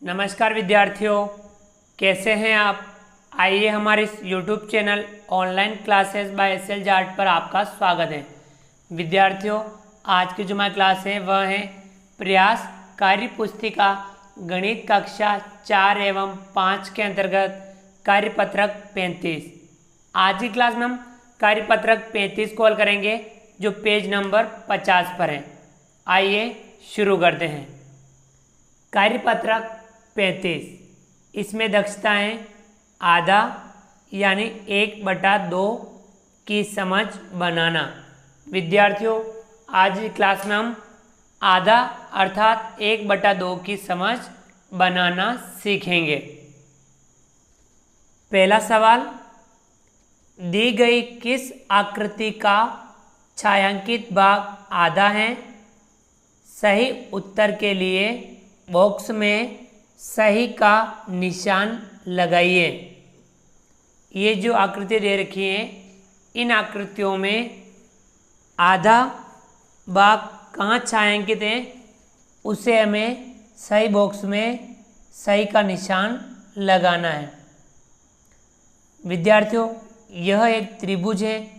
नमस्कार विद्यार्थियों, कैसे हैं आप। आइए हमारे इस YouTube channel online classes bye SL. Jat पर आपका स्वागत है। विद्यार्थियों, आज की जो हमारी क्लास है वह है प्रयास कार्य पुस्तिका गणित कक्षा 4 एवं 5 के अंतर्गत कार्यपत्रक 35। आज की क्लास में हम कार्यपत्रक 35 को हल करेंगे जो पेज नंबर 50 पर है। आइए शुरू करते हैं। कार्यपत्रक 35, इसमें दक्षताएं आधा यानी 1/2 की समझ बनाना। विद्यार्थियों, आज की क्लास में हम आधा अर्थात 1/2 की समझ बनाना सीखेंगे। पहला सवाल, दी गई किस आकृति का छायांकित भाग आधा है। सही उत्तर के लिए बॉक्स में सही का निशान लगाइए। ये जो आकृति दे रखी है, इन आकृतियों में आधा भाग कहाँ छायांकित है उसे हमें सही बॉक्स में सही का निशान लगाना है। विद्यार्थियों, यह एक त्रिभुज है।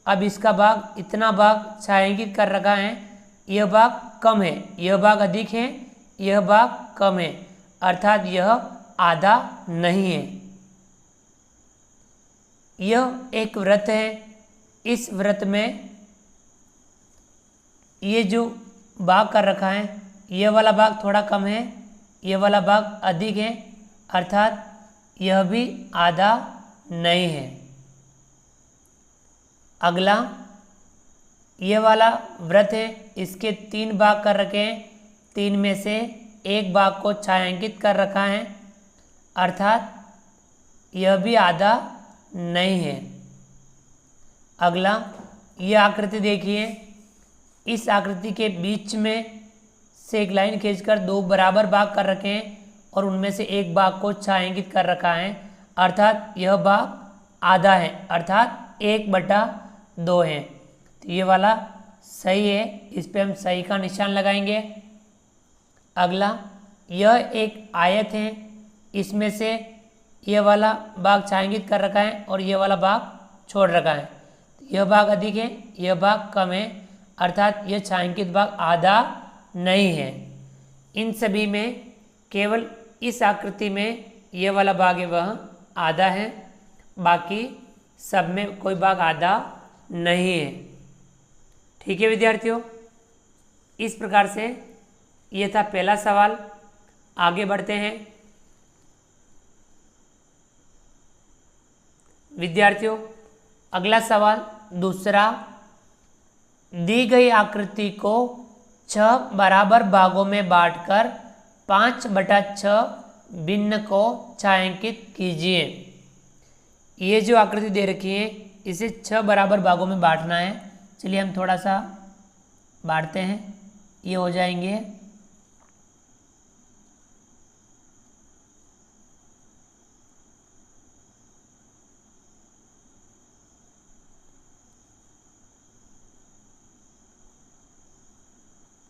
अब इसका भाग इतना भाग छायांकित कर रखा है, यह भाग कम है, यह भाग अधिक है, यह भाग कम है, अर्थात यह आधा नहीं है। यह एक वृत्त है। इस वृत्त में ये जो भाग कर रखा है, यह वाला भाग थोड़ा कम है, यह वाला भाग अधिक है, अर्थात यह भी आधा नहीं है। अगला, यह वाला वृत्त है, इसके 3 भाग कर रखे हैं, 3 में से एक भाग को छायांकित कर रखा है, अर्थात यह भी आधा नहीं है। अगला, यह आकृति देखिए, इस आकृति के बीच में से एक लाइन खींचकर 2 बराबर भाग कर रखे हैं और उनमें से एक भाग को छायांकित कर रखा है, अर्थात यह भाग आधा है, अर्थात 1/2 है। तो ये वाला सही है, इस पे हम सही का निशान लगाएंगे। अगला, यह एक आयत है, इसमें से यह वाला भाग छायांकित कर रखा है और यह वाला भाग छोड़ रखा है। यह भाग अधिक है, यह भाग कम है, अर्थात यह छायांकित भाग आधा नहीं है। इन सभी में केवल इस आकृति में यह वाला भाग है वह आधा है, बाकी सब में कोई भाग आधा नहीं है। ठीक है विद्यार्थियों, इस प्रकार से यह था पहला सवाल। आगे बढ़ते हैं। विद्यार्थियों, अगला सवाल दूसरा, दी गई आकृति को 6 बराबर भागों में बांटकर 5/6 भिन्न को छायांकित कीजिए। ये जो आकृति दे रखी है, इसे 6 बराबर भागों में बांटना है। चलिए हम थोड़ा सा बांटते हैं, ये हो जाएंगे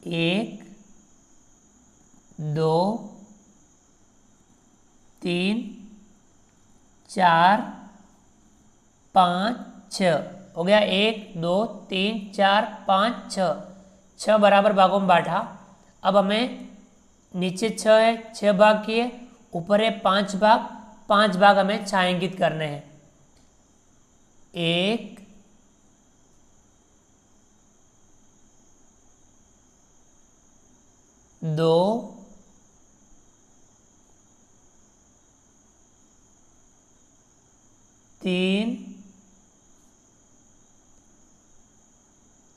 1 2 3 4 5 6 हो गया। 1 2 3 4 5 6 बराबर भागों में बांटा। अब हमें नीचे 6 है, 6 भाग किए, ऊपर है 5 भाग, 5 भाग हमें छायांकित करने हैं। 1 2 3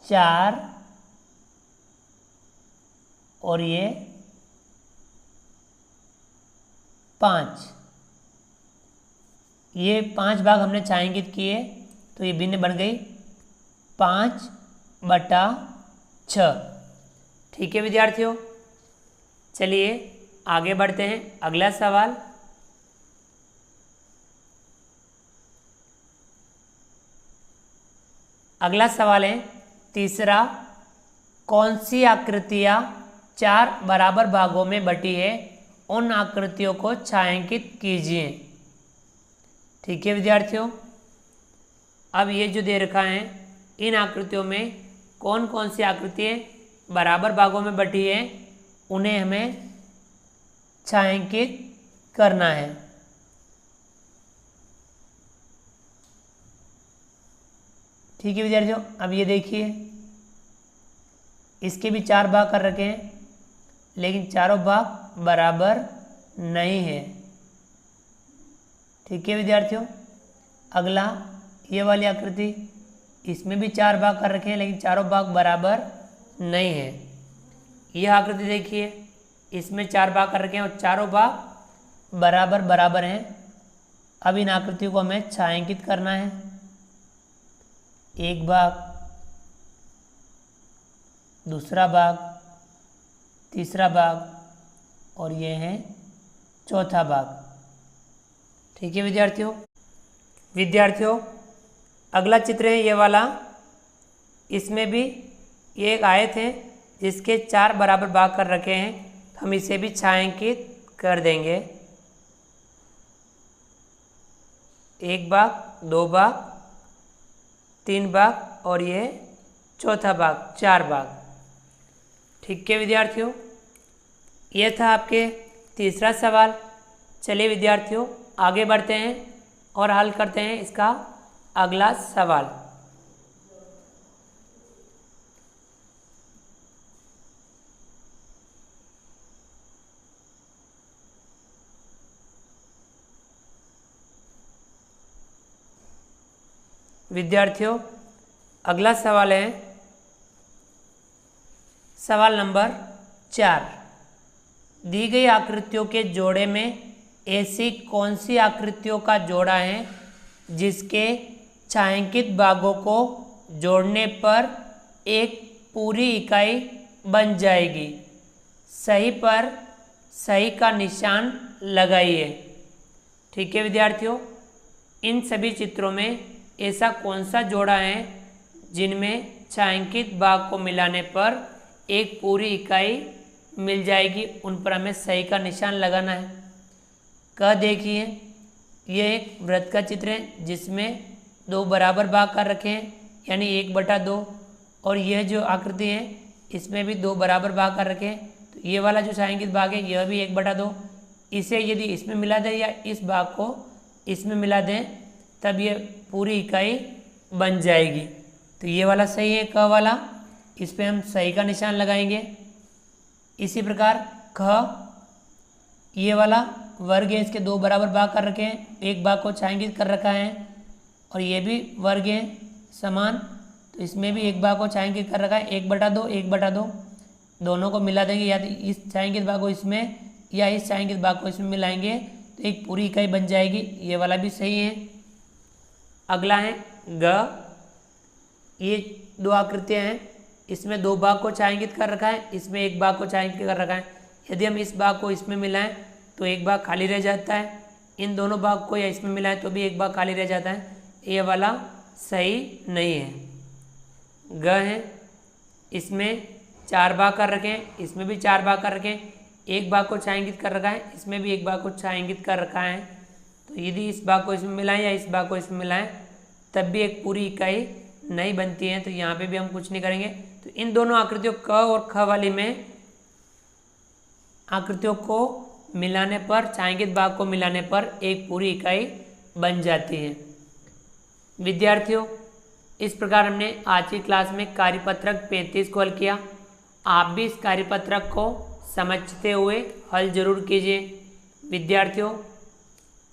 4 और ये 5। ये 5 भाग हमने छायांकित किए तो ये भिन्न बन गई 5/6। ठीक है विद्यार्थियों, चलिए आगे बढ़ते हैं। अगला सवाल, अगला सवाल है तीसरा, कौन सी आकृतियाँ 4 बराबर भागों में बटी है उन आकृतियों को छायांकित कीजिए। ठीक है विद्यार्थियों, अब ये जो दे रखा है, इन आकृतियों में कौन कौन सी आकृतियाँ बराबर भागों में बटी है, उन्हें हमें छायांकित करना है। ठीक है विद्यार्थियों, अब ये देखिए, इसके भी 4 भाग कर रखे हैं, लेकिन चारों भाग बराबर नहीं है। ठीक है विद्यार्थियों, अगला ये वाली आकृति, इसमें भी 4 भाग कर रखे हैं, लेकिन चारों भाग बराबर नहीं है। यह आकृति देखिए, इसमें 4 भाग कर रखे हैं और चारों भाग बराबर बराबर हैं। अब इन आकृतियों को हमें छायांकित करना है। एक भाग, दूसरा भाग, तीसरा भाग और ये है चौथा भाग। ठीक है विद्यार्थियों, अगला चित्र है ये वाला। इसमें भी ये एक आयत है जिसके 4 बराबर भाग कर रखे हैं, हम इसे भी छायांकित कर देंगे। एक भाग, 2 भाग, 3 भाग और ये चौथा भाग, 4 भाग। ठीक है विद्यार्थियों, यह था आपके तीसरा सवाल। चलिए विद्यार्थियों, आगे बढ़ते हैं और हल करते हैं इसका अगला सवाल। विद्यार्थियों, अगला सवाल है सवाल नंबर 4। दी गई आकृतियों के जोड़े में ऐसी कौन सी आकृतियों का जोड़ा है जिसके छायांकित भागों को जोड़ने पर एक पूरी इकाई बन जाएगी? सही पर सही का निशान लगाइए। ठीक है विद्यार्थियों, इन सभी चित्रों में ऐसा कौन सा जोड़ा है जिनमें छायांकित भाग को मिलाने पर एक पूरी इकाई मिल जाएगी, उन पर हमें सही का निशान लगाना है। देखिए, ये एक वृत्त का चित्र है जिसमें 2 बराबर भाग कर रखे हैं, यानी 1/2, और यह जो आकृति है इसमें भी 2 बराबर भाग कर रखे हैं। तो ये वाला जो छायांकित भाग है यह भी 1/2। इसे यदि इसमें मिला दें या इस भाग को इसमें मिला दें तब ये पूरी इकाई बन जाएगी। तो ये वाला सही है, क वाला, इस पे हम सही का निशान लगाएंगे। इसी प्रकार ख, ये वाला वर्ग है, इसके 2 बराबर भाग कर रखे हैं, एक भाग को छायांकित कर रखा है, और ये भी वर्ग है समान, तो इसमें भी एक भाग को छायांकित कर रखा है, 1/2 1/2। दोनों को मिला देंगे, या तो इस छायांकित भाग को इसमें या इस छायांकित भाग को इसमें मिलाएंगे तो एक पूरी इकाई बन जाएगी। ये वाला भी सही है। अगला है ग। ये 2 आकृतियाँ हैं, इसमें 2 भाग को छायांकित कर रखा है, इसमें एक भाग को छायांकित कर रखा है। यदि हम इस भाग को इसमें मिलाएं तो एक भाग खाली रह जाता है, इन दोनों भाग को या इसमें मिलाएं तो भी एक भाग खाली रह जाता है। ये वाला सही नहीं है। ग है, इसमें 4 भाग कर रखे हैं, इसमें भी 4 भाग कर रखे हैं, एक भाग को छायांकित कर रखा है, इसमें भी एक भाग को छायांकित कर रखा है। तो यदि इस भाग को इसमें मिलाएं या इस भाग को इसमें मिलाएं तब भी एक पूरी इकाई नहीं बनती है, तो यहाँ पे भी हम कुछ नहीं करेंगे। तो इन दोनों आकृतियों क और ख वाली में आकृतियों को मिलाने पर, छायांकित भाग को मिलाने पर एक पूरी इकाई बन जाती है। विद्यार्थियों, इस प्रकार हमने आज की क्लास में कार्यपत्रक 35 को हल किया। आप भी इस कार्यपत्रक को समझते हुए हल जरूर कीजिए। विद्यार्थियों,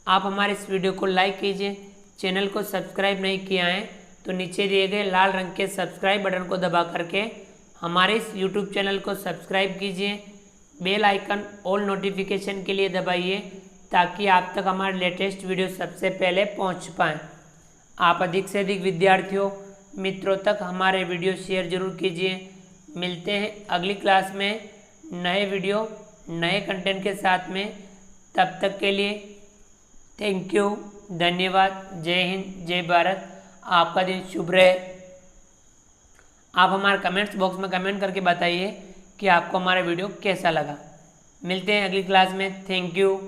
आप हमारे इस वीडियो को लाइक कीजिए। चैनल को सब्सक्राइब नहीं किया है तो नीचे दिए गए लाल रंग के सब्सक्राइब बटन को दबा करके हमारे इस यूट्यूब चैनल को सब्सक्राइब कीजिए। बेल आइकन ऑल नोटिफिकेशन के लिए दबाइए ताकि आप तक हमारे लेटेस्ट वीडियो सबसे पहले पहुंच पाएँ। आप अधिक से अधिक विद्यार्थियों मित्रों तक हमारे वीडियो शेयर जरूर कीजिए। मिलते हैं अगली क्लास में नए वीडियो नए कंटेंट के साथ में। तब तक के लिए थैंक यू, धन्यवाद। जय हिंद, जय भारत। आपका दिन शुभ रहे। आप हमारे कमेंट्स बॉक्स में कमेंट करके बताइए कि आपको हमारा वीडियो कैसा लगा। मिलते हैं अगली क्लास में। Thank you.